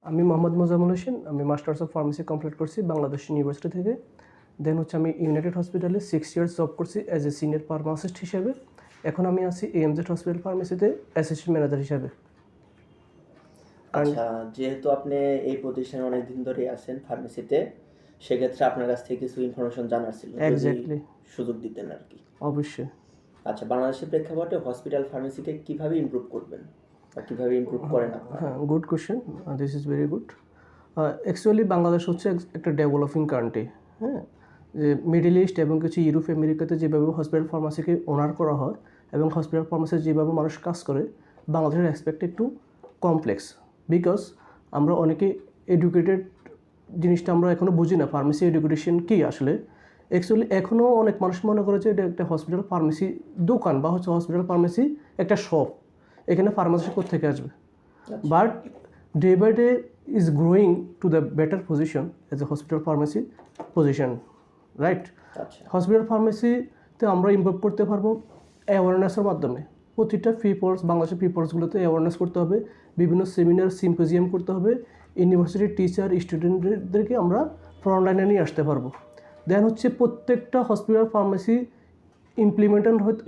আমি মোহাম্মদ মোজাম্মেল হোসেন। আমি masters of pharmacy complete করছি বাংলাদেশ ইউনিভার্সিটি থেকে। দেন হচ্ছে আমি ইউনাইটেড হসপিটালে 6 ইয়ার্স জব করছি অ্যাজ এ সিনিয়র ফার্মাসিস্ট হিসেবে। এখন আমি আছি এএমজেড হসপিটাল ফার্মেসিতে অ্যাসিস্ট্যান্ট ম্যানেজার হিসাবে। আচ্ছা, যেহেতু আপনি এই প্রতিষ্ঠানে অনেক দিন ধরেই আছেন ফার্মেসিতে, সেক্ষেত্রে আপনার কাছ থেকে কিছু ইনফরমেশন জানার ছিল, যদি এক্স্যাক্টলি, সুযোগ দিতেন আর কি। অবশ্যই। আচ্ছা, বাংলাদেশের প্রেক্ষাপটে হসপিটাল ফার্মেসিকে কিভাবে ইমপ্রুভ করবেন বা কিভাবে ইমপ্রুভ করেন আপনারা? হ্যাঁ, good question, this is very good. Actually Bangladesh হচ্ছে একটা ডেভেলপিং কান্ট্রি। হ্যাঁ, যে মিডল ইস্ট এবং কিছু ইউরোপ আমেরিকাতে যেভাবে হসপিটাল ফার্মাসিকে ওনার করা হয় এবং হসপিটাল ফার্মাসি যেভাবে মানুষ কাজ করে, বাংলাদেশের অ্যাসপেক্ট একটু কমপ্লেক্স। বিকজ আমরা অনেকে এডুকেটেড জিনিসটা আমরা এখনও বুঝি না, ফার্মেসি এডুকেশন কী আসলে। অ্যাকচুয়ালি এখনও অনেক মানুষ মনে করে যে এটা একটা হসপিটাল ফার্মেসি দোকান বা হচ্ছে হসপিটাল ফার্মেসি একটা শপ, এখানে ফার্মাসি কোত্থেকে আসবে। But day by day is growing to the better position as a hospital pharmacy position, right? আচ্ছা, হসপিটাল ফার্মেসিতে আমরা ইমপ্রুভ করতে পারবো অ্যাওয়ারনেসের মাধ্যমে। প্রতিটা বাংলাদেশের পিপলসগুলোতে অ্যাওয়ারনেস করতে হবে, বিভিন্ন সেমিনার সিম্পোজিয়াম করতে হবে, ইউনিভার্সিটির টিচার স্টুডেন্টদেরকে আমরা ফ্রন্ট লাইনে নিয়ে আসতে পারবো। দেন হচ্ছে প্রত্যেকটা হসপিটাল ফার্মেসি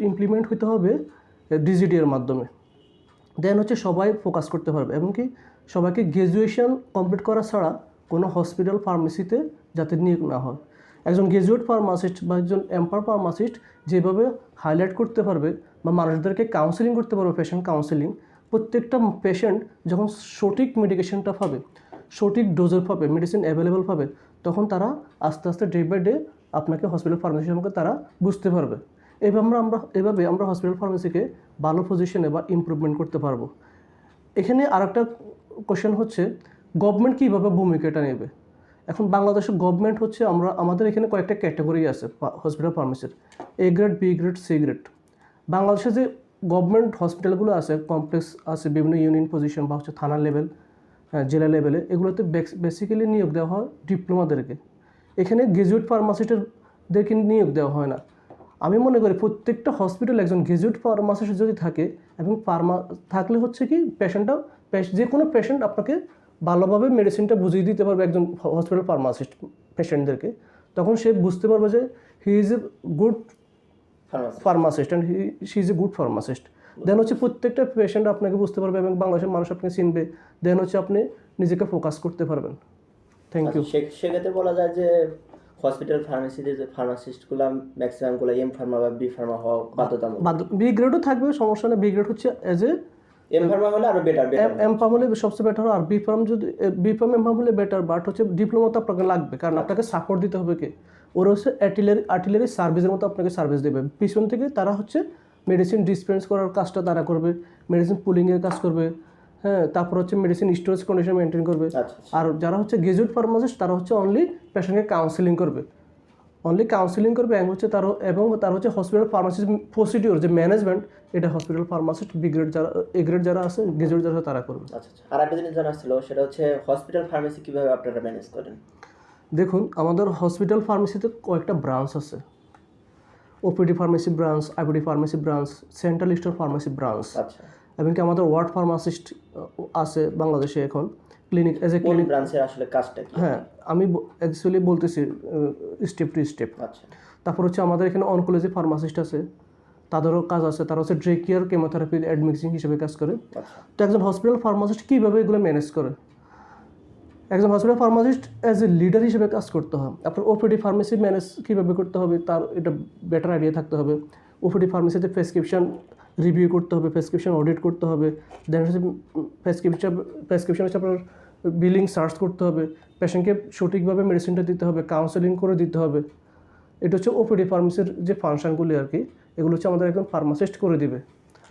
ইমপ্লিমেন্ট হতে হবে ডিজিটির মাধ্যমে। দেন হচ্ছে সবাই ফোকাস করতে পারবে এবং কি সবাইকে গ্র্যাজুয়েশন কমপ্লিট করা ছাড়া কোনো হসপিটাল ফার্মেসিতে যাতে নিয়োগ না হয়। একজন গ্র্যাজুয়েট ফার্মাসিস্ট বা একজন এম্পার ফার্মাসিস্ট যেভাবে হাইলাইট করতে পারবে বা মানুষদেরকে কাউন্সেলিং করতে পারবে, পেশেন্ট কাউন্সেলিং, প্রত্যেকটা পেশেন্ট যখন সঠিক মেডিকেশনটা পাবে, সঠিক ডোজের পাবে, মেডিসিন অ্যাভেলেবেল পাবে, তখন তারা আস্তে আস্তে ডে বাই ডে আপনাকে হসপিটাল ফার্মেসি সম্পর্কে তারা বুঝতে পারবে। এভাবে আমরা হসপিটাল ফার্মেসিকে ভালো পজিশনে বা ইমপ্রুভমেন্ট করতে পারবো। এখানে আরেকটা কোশ্চেন হচ্ছে গভর্নমেন্ট কীভাবে ভূমিকাটা নেবে। এখন বাংলাদেশের গভর্নমেন্ট হচ্ছে আমাদের এখানে কয়েকটা ক্যাটাগরি আছে হসপিটাল ফার্মেসির, A grade, B grade, C grade. বাংলাদেশে যে গভর্নমেন্ট হসপিটালগুলো আছে, কমপ্লেক্স আছে, বিভিন্ন ইউনিয়ন পজিশন বা হচ্ছে থানা লেভেল, জেলা লেভেলে, এগুলোতে বেসিক্যালি নিয়োগ দেওয়া হয় ডিপ্লোমাদেরকে। এখানে গ্র্যাজুয়েট ফার্মাসিস্টদেরকে নিয়োগ দেওয়া হয় না। আমি মনে করি প্রত্যেকটা হসপিটালে একজন গ্র্যাজুয়েট ফার্মাসিস্ট যদি থাকে এবং থাকলে হচ্ছে কি যে কোনো পেশেন্ট আপনাকে ভালোভাবে মেডিসিনটা বুঝিয়ে দিতে পারবে একজন হসপিটাল ফার্মাসিস্ট পেশেন্টদেরকে। তখন সে বুঝতে পারবে যে he is a good pharmacist and she is a good pharmacist. Then হচ্ছে প্রত্যেকটা পেশেন্ট আপনাকে বুঝতে পারবে এবং বাংলাদেশের মানুষ আপনাকে চিনবে। দেন হচ্ছে আপনি নিজেকে ফোকাস করতে পারবেন। Thank you. সেক্ষেত্রে বলা যায় যে হসপিটাল ফার্মেসিতে যে ফার্মাসিস্টগুলো ম্যাক্সিমামগুলো এম ফার্মা বা বি ফার্মা হওয়া বাধ্যতামূলক। বি গ্রেডও থাকবে, সমস্যা নেই। বি গ্রেড হচ্ছে এজ এ এম ফার্মা হলে আরো বেটার। এম ফার্ম হলে সবচেয়ে বেটার, আর বি ফার্ম এম ফার্ম হলে বেটার। বাট হচ্ছে ডিপ্লোমা তো আপনাকে লাগবে, কারণ আপনাকে সাপোর্ট দিতে হবে কে, ওরা হচ্ছে আর্টিলারি সার্ভিসের মতো আপনাকে সার্ভিস দেবে। পিছন থেকে তারা হচ্ছে মেডিসিন ডিসপেন্স করার কাজটা তারা করবে, মেডিসিন পুলিংয়ের কাজ করবে, হ্যাঁ, তারপর হচ্ছে মেডিসিন স্টোরেজ কন্ডিশন মেনটেন করবে। আর যারা হচ্ছে গ্র্যাজুয়েট ফার্মাসিস্ট তারা হচ্ছে অনলি পেশেন্টকে কাউন্সেলিং করবে এবং তার হচ্ছে হসপিটাল ফার্মাসিস্ট প্রসিডিওর যে ম্যানেজমেন্ট, এটা হসপিটাল ফার্মাসিস্ট বি গ্রেড যারা, এ গ্রেড যারা আছে, গ্র্যাজুয়েট যারা তারা করবে। আচ্ছা, আর একটা জিনিস জানার ছিল, সেটা হচ্ছে হসপিটাল ফার্মেসি কিভাবে আপনারা ম্যানেজ করেন? দেখুন, আমাদের হসপিটাল ফার্মেসিতে কয়েকটা ব্রাঞ্চ আছে। OPD pharmacy branch, IPD pharmacy branch, central store pharmacy branch, আচ্ছা, এবং কি আমাদের ওয়ার্ড ফার্মাসিস্ট আছে বাংলাদেশে এখন। ক্লিনিক ব্রাঞ্চের আসলে কাজটা কি? হ্যাঁ, আমি অ্যাকচুয়ালি বলতেছি স্টেপ টু স্টেপ। আচ্ছা, তারপর হচ্ছে আমাদের এখানে অনকোলজি ফার্মাসিস্ট আছে, তাদেরও কাজ আছে। তারা হচ্ছে ড্রেকিয়ার কেমোথেরাপি অ্যাডমিক্সিং হিসেবে কাজ করে। তো একজন হসপিটাল ফার্মাসিস্ট কীভাবে এগুলো ম্যানেজ করে? একজন hospital pharmacist as a leader হিসেবে কাজ করতে হয়। আপনার ওপিডি ফার্মেসি ম্যানেজ কীভাবে করতে হবে তার এটা বেটার আইডিয়া থাকতে হবে। ওপিডি ফার্মেসিতে প্রেসক্রিপশন রিভিউ করতে হবে, প্রেসক্রিপশন অডিট করতে হবে। দেন হচ্ছে প্রেসক্রিপশন হচ্ছে আপনার বিলিং সার্চ করতে হবে, পেশেন্টকে সঠিকভাবে মেডিসিনটা দিতে হবে, কাউন্সেলিং করে দিতে হবে। এটা হচ্ছে ওপিডি ফার্মেসির যে ফাংশনগুলি আর কি, এগুলো হচ্ছে আমাদের একজন ফার্মাসিস্ট করে দিবে।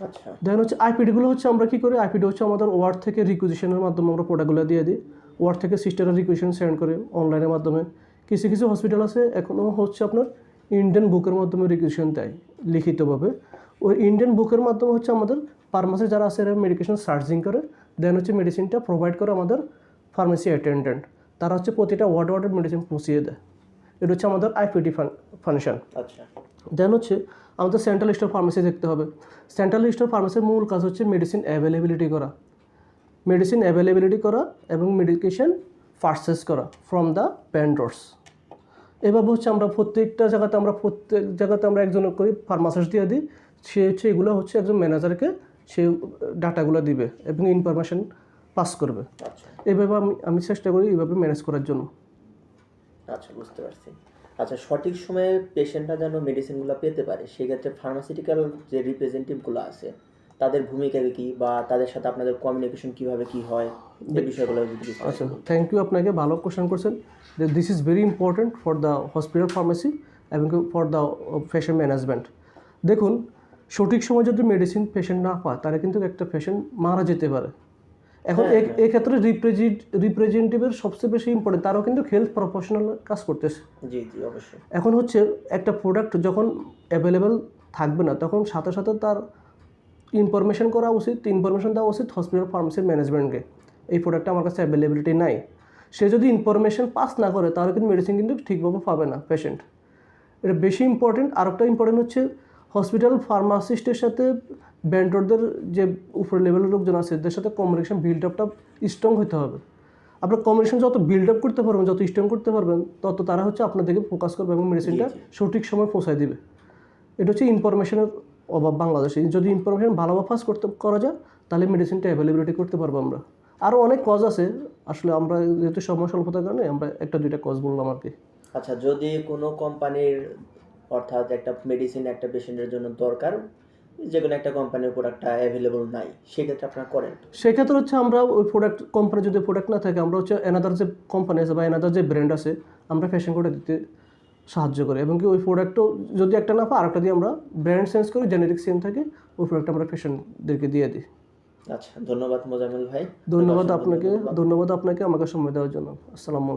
আচ্ছা, দেন হচ্ছে আইপিডিগুলো হচ্ছে আমরা কী করি, আইপিডি হচ্ছে আমাদের ওয়ার্ড থেকে রিকুইজিশনের মাধ্যমে আমরা প্রোডাক্টগুলো দিয়ে দিই। ওয়ার্ড থেকে সিস্টাররা রিকুইজিশন সেন্ড করে অনলাইনের মাধ্যমে। কিছু কিছু হসপিটাল আছে এখনও হচ্ছে আপনার ইন্ডিয়ান বুকের মাধ্যমে রিকুইজিশন দেয় লিখিতভাবে। ওই ইন্ডিয়ান বুকের মাধ্যমে হচ্ছে আমাদের ফার্মাসি যারা আছে এরা মেডিকেশন সার্চিং করে, দেন হচ্ছে মেডিসিনটা প্রোভাইড করে আমাদের ফার্মেসি অ্যাটেন্ডেন্ট। তারা হচ্ছে প্রতিটা ওয়ার্ডের মেডিসিন পৌঁছিয়ে দেয়। এটা হচ্ছে আমাদের আইপিডি ফাংশন। আচ্ছা, দেন হচ্ছে আমাদের সেন্ট্রাল স্টোর ফার্মেসি দেখতে হবে। সেন্ট্রাল স্টোর ফার্মেসির মূল কাজ হচ্ছে মেডিসিন অ্যাভেলেবিলিটি করা। মেডিসিন অ্যাভেলেবিলিটি করা মানে হচ্ছে আপনার মেডিসিন স্টক করা, মেডিসিন রিফিল করা, মেডিসিন রিপ্লেস করা, মেডিসিন মেডিসিন অ্যাভেলেবিলিটি করা এবং মেডিকেশন পারচেস করা ফ্রম দ্য ভেন্ডর্স। এভাবে হচ্ছে আমরা প্রত্যেক জায়গাতে আমরা একজনের করে ফার্মাসিস্ট দিয়ে দিই, সে হচ্ছে এগুলো হচ্ছে একজন ম্যানেজারকে সে ডাটাগুলো দিবে এবং ইনফরমেশন পাস করবে। আচ্ছা এইভাবে আমি চেষ্টা করি এইভাবে ম্যানেজ করার জন্য। আচ্ছা, বুঝতে পারছি। আচ্ছা, সঠিক সময়ে পেশেন্টরা যেন মেডিসিনগুলো পেতে পারে, সেক্ষেত্রে ফার্মাসিউটিক্যাল যে রিপ্রেজেন্টেটিভগুলো আছে তাদের ভূমিকা কী, বা তাদের সাথে আপনাদের কমিউনিকেশন কীভাবে কী হয়, এই বিষয়গুলো যদি বিস্তারিত আচ্ছা, বলতেন। থ্যাংক ইউ, আপনাকে ভালো কোশ্চেন করছেন। This is very important for the hospital pharmacy এবং ফর দ্য পেশেন্ট ম্যানেজমেন্ট। দেখুন, সঠিক সময় যদি মেডিসিন পেশেন্ট না পায় তাহলে কিন্তু একটা পেশেন্ট মারা যেতে পারে। এখন এই ক্ষেত্রে রিপ্রেজেন্টেটিভের সবচেয়ে বেশি ইম্পর্টেন্ট, তারাও কিন্তু হেলথ প্রফেশনাল কাজ করতেছে। জি জি, অবশ্যই। এখন হচ্ছে একটা প্রোডাক্ট যখন অ্যাভেলেবেল থাকবে না তখন সাথে সাথে তার ইনফরমেশন দেওয়া উচিত হসপিটাল ফার্মেসির ম্যানেজমেন্টকে, এই প্রোডাক্টটা আমার কাছে অ্যাভেলেবিলিটি নাই। সে যদি ইনফরমেশন পাস না করে তাহলে কিন্তু মেডিসিন কিন্তু ঠিকভাবে পাবে না পেশেন্ট। এটা বেশি ইম্পর্টেন্ট। আরেকটা ইম্পর্টেন্ট হচ্ছে হসপিটাল ফার্মাসিস্টের সাথে ভেন্ডরদের যে উপর লেভেলের লোকজন আছে এদের সাথে কমিউনিকেশন বিল্ড আপটা স্ট্রং হতে হবে। আপনার কমিউনিকেশন যত বিল্ড আপ করতে পারবেন, যত স্ট্রং করতে পারবেন, তত তারা হচ্ছে আপনার দিকে ফোকাস করবে এবং মেডিসিনটা সঠিক সময় পৌঁছায় দিবে। এটা হচ্ছে ইনফরমেশনের অভাব বাংলাদেশে। যদি ইনফরমেশন ভালোভাবে পাস করা যায় তাহলে মেডিসিনটা অ্যাভেলেবিলিটি করতে পারবো আমরা। আরও অনেক কজ আছে, আসলে আমরা যেহেতু সময় স্বল্পতার কারণে আমরা একটা দুইটা কজ বললাম আর কি। আচ্ছা, যদি কোনো কোম্পানির, অর্থাৎ একটা মেডিসিন একটা পেশেন্টের জন্য দরকার, যে কোনো একটা কোম্পানির প্রোডাক্টটা অ্যাভেলেবল নাই, সেক্ষেত্রে আপনারা করেন? সেক্ষেত্রে হচ্ছে আমরা ওই প্রোডাক্ট কোম্পানি যদি প্রোডাক্ট না থাকে আমরা হচ্ছে এনাদার যে কোম্পানি আছে বা এনাদার যে ব্র্যান্ড আছে আমরা ফ্যাশন করে দিতে সাহায্য করি, এবং কি ওই প্রোডাক্টও যদি একটা না পাই আরেকটা দিয়ে আমরা ব্র্যান্ড চেঞ্জ করি, জেনেরিক সেম থাকে, ওই প্রোডাক্ট আমরা পেশেন্টদেরকে দিয়ে দিই। আচ্ছা, ধন্যবাদ মোজাম্মেল ভাই। ধন্যবাদ আপনাকে আমাকে সময় দেওয়ার জন্য। আসসালামু আলাইকুম।